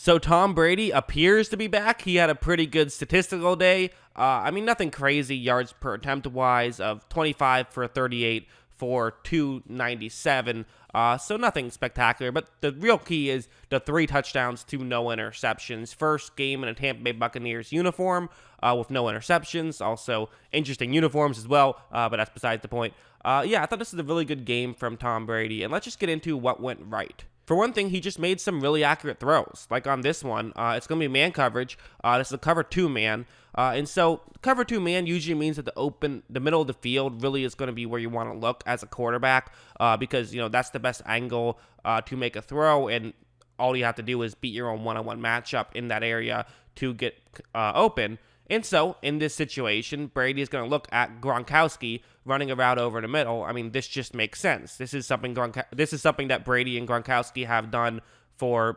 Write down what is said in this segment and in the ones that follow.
So Tom Brady appears to be back. He had a pretty good statistical day. Nothing crazy yards per attempt wise of 25 for 38 for 297. So nothing spectacular. But the real key is the 3 touchdowns to no interceptions. First game in a Tampa Bay Buccaneers uniform with no interceptions. Also interesting uniforms as well, but that's besides the point. I thought this was a really good game from Tom Brady. And let's just get into what went right. For one thing, he just made some really accurate throws. Like on this one, it's going to be man coverage. This is a cover 2 man. And so cover 2 man usually means that the middle of the field really is going to be where you want to look as a quarterback because, that's the best angle to make a throw. And all you have to do is beat your own one-on-one matchup in that area to get open. And so, in this situation, Brady is going to look at Gronkowski running a route over the middle. I mean, this just makes sense. This is something that Brady and Gronkowski have done for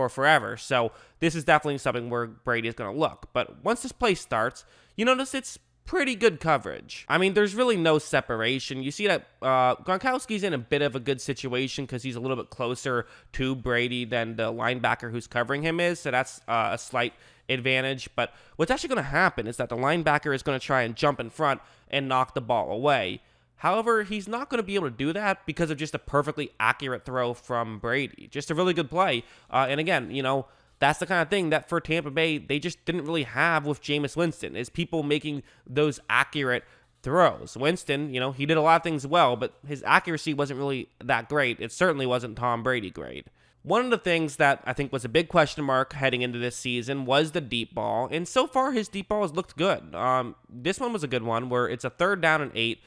forever. So, this is definitely something where Brady is going to look. But once this play starts, you notice it's pretty good coverage. I mean, there's really no separation. You see that Gronkowski's in a bit of a good situation because he's a little bit closer to Brady than the linebacker who's covering him is. So, that's a slight advantage. But what's actually going to happen is that the linebacker is going to try and jump in front and knock the ball away. However, he's not going to be able to do that because of just a perfectly accurate throw from Brady. Just a really good play. And again, that's the kind of thing that for Tampa Bay, they just didn't really have with Jameis Winston, is people making those accurate throws. Winston, he did a lot of things well, but his accuracy wasn't really that great. It certainly wasn't Tom Brady great. One of the things that I think was a big question mark heading into this season was the deep ball, and so far his deep ball has looked good. This one was a good one where it's a 3rd down and 8.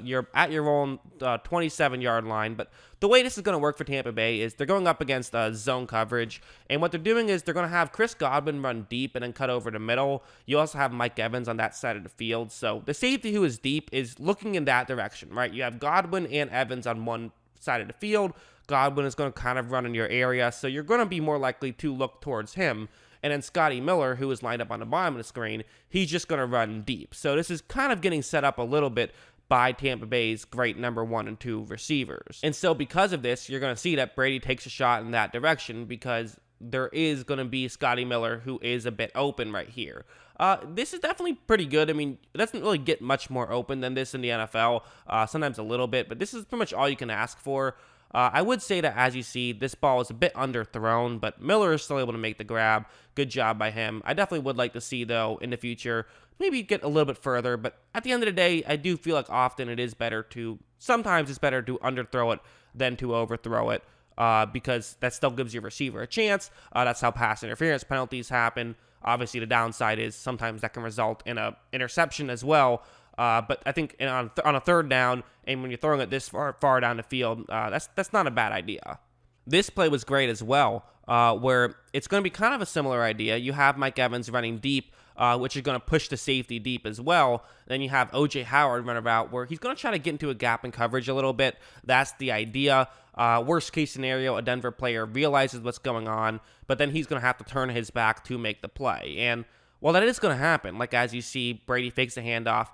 You're at your own 27-yard line, but the way this is going to work for Tampa Bay is they're going up against zone coverage, and what they're doing is they're going to have Chris Godwin run deep and then cut over the middle. You also have Mike Evans on that side of the field, so the safety who is deep is looking in that direction, right? You have Godwin and Evans on one side of the field. Godwin is going to kind of run in your area, so you're going to be more likely to look towards him. And then Scotty Miller, who is lined up on the bottom of the screen, he's just going to run deep. So this is kind of getting set up a little bit by Tampa Bay's great number 1 and 2 receivers. And so because of this, you're going to see that Brady takes a shot in that direction because there is going to be Scotty Miller who is a bit open right here. This is definitely pretty good. I mean, it doesn't really get much more open than this in the NFL, sometimes a little bit, but this is pretty much all you can ask for. I would say that, as you see, this ball is a bit underthrown, but Miller is still able to make the grab. Good job by him. I definitely would like to see, though, in the future, maybe get a little bit further, but at the end of the day, I do feel like sometimes it's better to underthrow it than to overthrow it, because that still gives your receiver a chance. That's how pass interference penalties happen. Obviously, the downside is sometimes that can result in an interception as well. But I think on a 3rd down, and when you're throwing it this far down the field, that's not a bad idea. This play was great as well, where it's going to be kind of a similar idea. You have Mike Evans running deep, which is going to push the safety deep as well. Then you have O.J. Howard run a route where he's going to try to get into a gap in coverage a little bit. That's the idea. Worst case scenario, a Denver player realizes what's going on, but then he's going to have to turn his back to make the play. And while that is going to happen, like as you see, Brady fakes the handoff.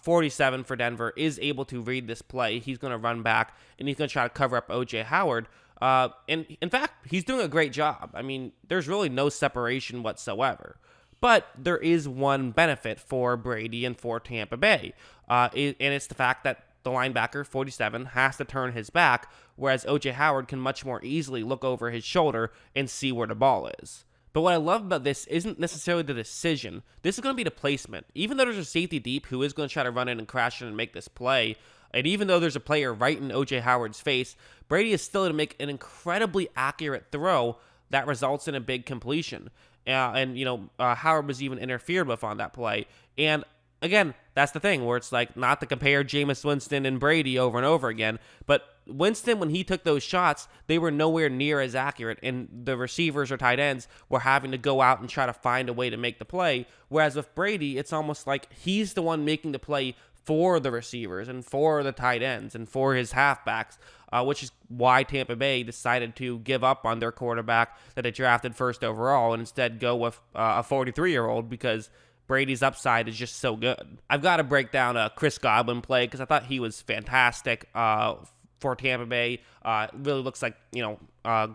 47 for Denver is able to read this play. He's going to run back, and he's going to try to cover up O.J. Howard. And in fact, he's doing a great job. I mean, there's really no separation whatsoever. But there is one benefit for Brady and for Tampa Bay, and it's the fact that the linebacker, 47, has to turn his back, whereas O.J. Howard can much more easily look over his shoulder and see where the ball is. But what I love about this isn't necessarily the decision. This is going to be the placement. Even though there's a safety deep who is going to try to run in and crash in and make this play, and even though there's a player right in O.J. Howard's face, Brady is still going to make an incredibly accurate throw that results in a big completion. Howard was even interfered with on that play. And again, that's the thing where it's like not to compare Jameis Winston and Brady over and over again, but Winston, when he took those shots, they were nowhere near as accurate, and the receivers or tight ends were having to go out and try to find a way to make the play, whereas with Brady, it's almost like he's the one making the play for the receivers and for the tight ends and for his halfbacks, which is why Tampa Bay decided to give up on their quarterback that they drafted 1st overall and instead go with a 43-year-old because Brady's upside is just so good. I've got to break down a Chris Godwin play because I thought he was fantastic for Tampa Bay. It really looks like,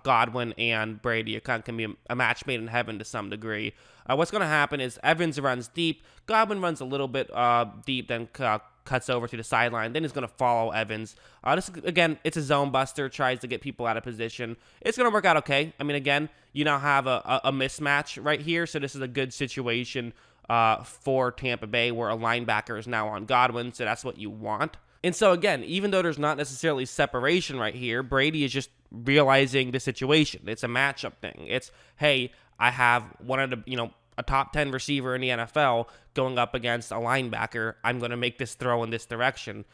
Godwin and Brady are kind of can be a match made in heaven to some degree. What's going to happen is Evans runs deep, Godwin runs a little bit deep, then cuts over to the sideline, then he's going to follow Evans. This again, it's a zone buster, tries to get people out of position. It's going to work out okay. I mean, again, you now have a mismatch right here, so this is a good situation for Tampa Bay where a linebacker is now on Godwin, so that's what you want. And so again, even though there's not necessarily separation right here, Brady is just realizing the situation. It's a matchup thing. It's, hey, I have one of the, a top 10 receiver in the NFL going up against a linebacker. I'm going to make this throw in this direction.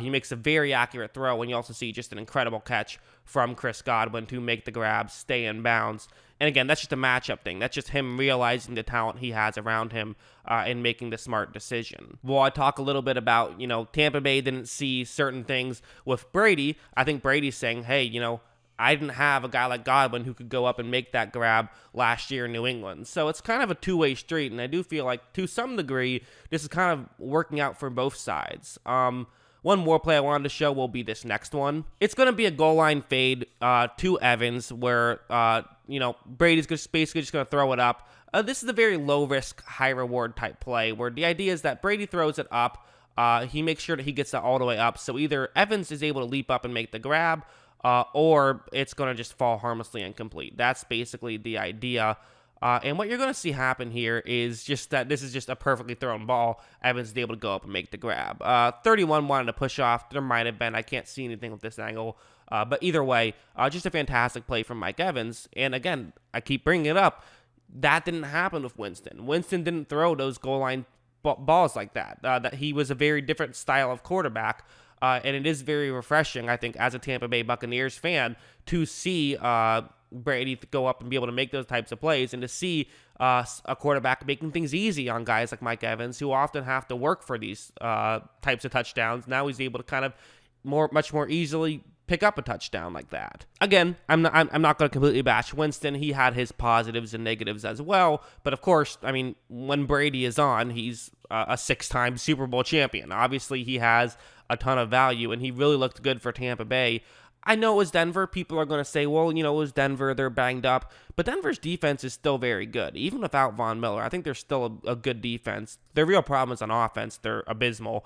He makes a very accurate throw, and you also see just an incredible catch from Chris Godwin to make the grab, stay in bounds. And again, that's just a matchup thing. That's just him realizing the talent he has around him and making the smart decision. Well, I talk a little bit about, Tampa Bay didn't see certain things with Brady. I think Brady's saying, hey, I didn't have a guy like Godwin who could go up and make that grab last year in New England. So it's kind of a two-way street, and I do feel like to some degree this is kind of working out for both sides. One more play I wanted to show will be this next one. It's going to be a goal line fade to Evans where, Brady's basically just going to throw it up. This is a very low-risk, high-reward type play where the idea is that Brady throws it up. He makes sure that he gets it all the way up. So either Evans is able to leap up and make the grab, or it's going to just fall harmlessly incomplete. That's basically the idea. And what you're going to see happen here is just that this is just a perfectly thrown ball. Evans is able to go up and make the grab. 31 wanted to push off. There might have been. I can't see anything with this angle. But either way, just a fantastic play from Mike Evans. And again, I keep bringing it up. That didn't happen with Winston. Winston didn't throw those goal line balls like that. That he was a very different style of quarterback. And it is very refreshing, I think, as a Tampa Bay Buccaneers fan, to see Brady go up and be able to make those types of plays, and to see a quarterback making things easy on guys like Mike Evans, who often have to work for these types of touchdowns. Now he's able to kind of much more easily pick up a touchdown like that. Again, I'm not going to completely bash Winston. He had his positives and negatives as well. But of course, I mean, when Brady is on, he's a 6-time Super Bowl champion. Obviously, he has a ton of value, and he really looked good for Tampa Bay. I know it was Denver. People are going to say, well, it was Denver. They're banged up. But Denver's defense is still very good. Even without Von Miller, I think they're still a good defense. Their real problem is on offense. They're abysmal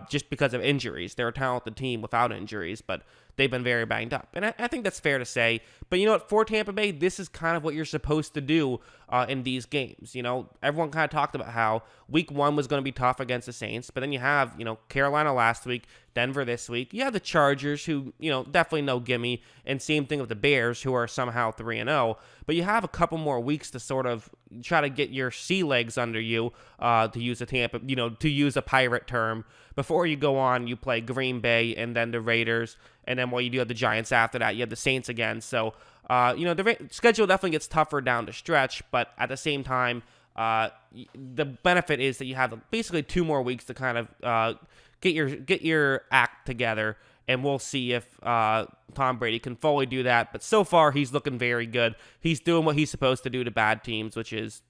just because of injuries. They're a talented team without injuries, but they've been very banged up. And I think that's fair to say. But you know what? For Tampa Bay, this is kind of what you're supposed to do in these games. Everyone kind of talked about how week 1 was going to be tough against the Saints. But then you have, Carolina last week, Denver this week. You have the Chargers, who, definitely no gimme. And same thing with the Bears, who are somehow 3-0. But you have a couple more weeks to sort of try to get your sea legs under you, to use a Pirate term. Before you go on, you play Green Bay and then the Raiders. And then you do have the Giants after that. You have the Saints again. So, the schedule definitely gets tougher down the stretch. But at the same time, the benefit is that you have basically 2 more weeks to kind of get your act together. And we'll see if Tom Brady can fully do that. But so far, he's looking very good. He's doing what he's supposed to do to bad teams, which is,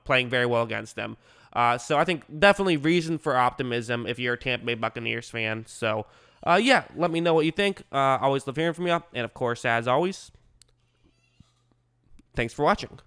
playing very well against them. So I think definitely reason for optimism if you're a Tampa Bay Buccaneers fan. So, let me know what you think. Always love hearing from you. And, of course, as always, thanks for watching.